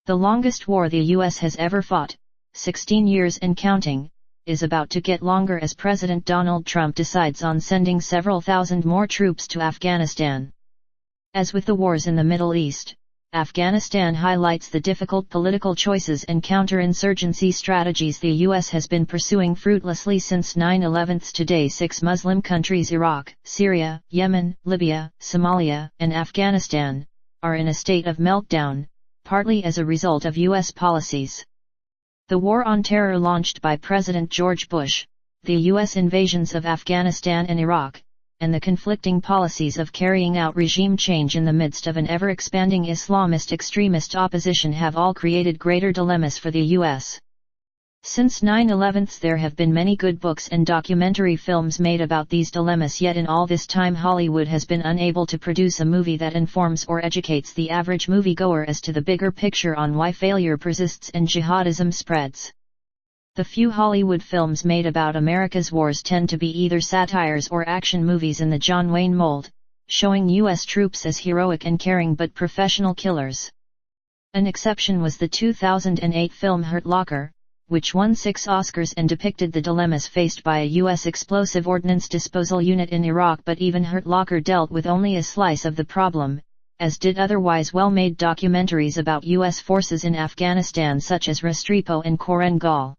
The longest war the US has ever fought, 16 years and counting, is about to get longer as President Donald Trump decides on sending several thousand more troops to Afghanistan. As with the wars in the Middle East, Afghanistan highlights the difficult political choices and counter-insurgency strategies the US has been pursuing fruitlessly since 9/11. Today 6 Muslim countries, Iraq, Syria, Yemen, Libya, Somalia, and Afghanistan, are in a state of meltdown, partly as a result of US policies. The war on terror launched by President George Bush, the US invasions of Afghanistan and Iraq, and the conflicting policies of carrying out regime change in the midst of an ever-expanding Islamist extremist opposition have all created greater dilemmas for the US. Since 9/11 there have been many good books and documentary films made about these dilemmas, yet in all this time Hollywood has been unable to produce a movie that informs or educates the average moviegoer as to the bigger picture on why failure persists and jihadism spreads. The few Hollywood films made about America's wars tend to be either satires or action movies in the John Wayne mold, showing US troops as heroic and caring but professional killers. An exception was the 2008 film Hurt Locker, which won 6 Oscars and depicted the dilemmas faced by a US explosive ordnance disposal unit in Iraq, but even Hurt Locker dealt with only a slice of the problem, as did otherwise well-made documentaries about US forces in Afghanistan such as Restrepo and Korengal.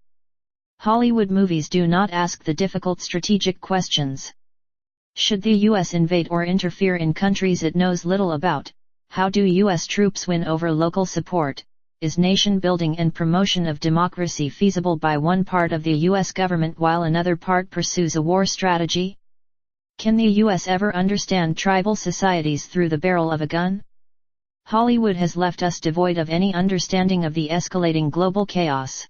Hollywood movies do not ask the difficult strategic questions. Should the US invade or interfere in countries it knows little about? How do US troops win over local support? Is nation-building and promotion of democracy feasible by one part of the US government while another part pursues a war strategy? Can the US ever understand tribal societies through the barrel of a gun? Hollywood has left us devoid of any understanding of the escalating global chaos.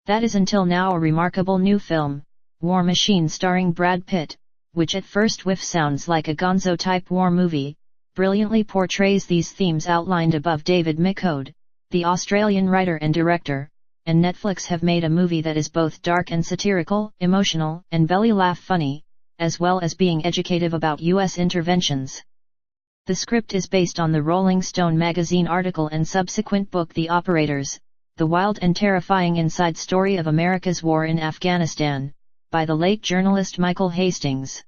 That is until now a remarkable new film, War Machine starring Brad Pitt, which at first whiff sounds like a gonzo-type war movie, brilliantly portrays these themes outlined above. David Michôd, the Australian writer and director, and Netflix have made a movie that is both dark and satirical, emotional and belly-laugh funny, as well as being educative about US interventions. The script is based on the Rolling Stone magazine article and subsequent book The Operators, The Wild and Terrifying Inside Story of America's War in Afghanistan, by the late journalist Michael Hastings.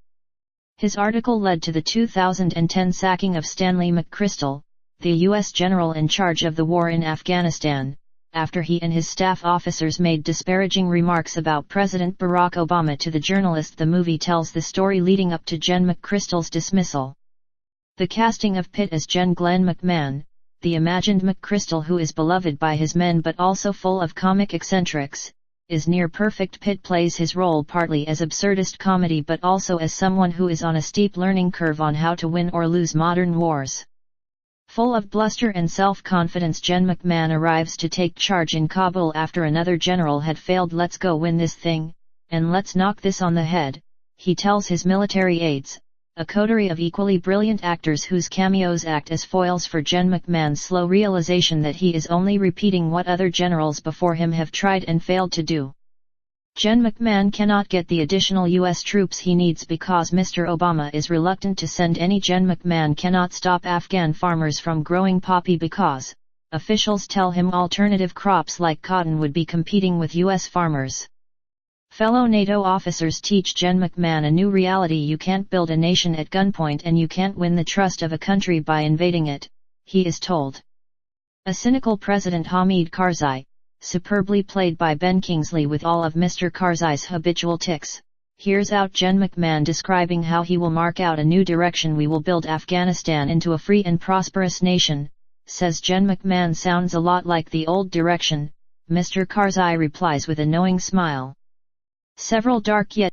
His article led to the 2010 sacking of Stanley McChrystal, the U.S. general in charge of the war in Afghanistan, after he and his staff officers made disparaging remarks about President Barack Obama to the journalist. The movie tells the story leading up to Jen McChrystal's dismissal. The casting of Pitt as Jen Glenn McMahon, the imagined McChrystal who is beloved by his men but also full of comic eccentrics, is near perfect. Pitt plays his role partly as absurdist comedy but also as someone who is on a steep learning curve on how to win or lose modern wars. Full of bluster and self-confidence, Jen McMahon arrives to take charge in Kabul after another general had failed. "Let's go win this thing, and let's knock this on the head," he tells his military aides, a coterie of equally brilliant actors whose cameos act as foils for Jen McMahon's slow realization that he is only repeating what other generals before him have tried and failed to do. Jen McMahon cannot get the additional US troops he needs because Mr. Obama is reluctant to send any. Jen McMahon cannot stop Afghan farmers from growing poppy because officials tell him alternative crops like cotton would be competing with US farmers. Fellow NATO officers teach Jen McMahon a new reality: you can't build a nation at gunpoint and you can't win the trust of a country by invading it, he is told. A cynical President Hamid Karzai, superbly played by Ben Kingsley with all of Mr. Karzai's habitual tics, hears out Jen McMahon describing how he will mark out a new direction: "We will build Afghanistan into a free and prosperous nation," says Jen McMahon. "Sounds a lot like the old direction," Mr. Karzai replies with a knowing smile. Several dark yet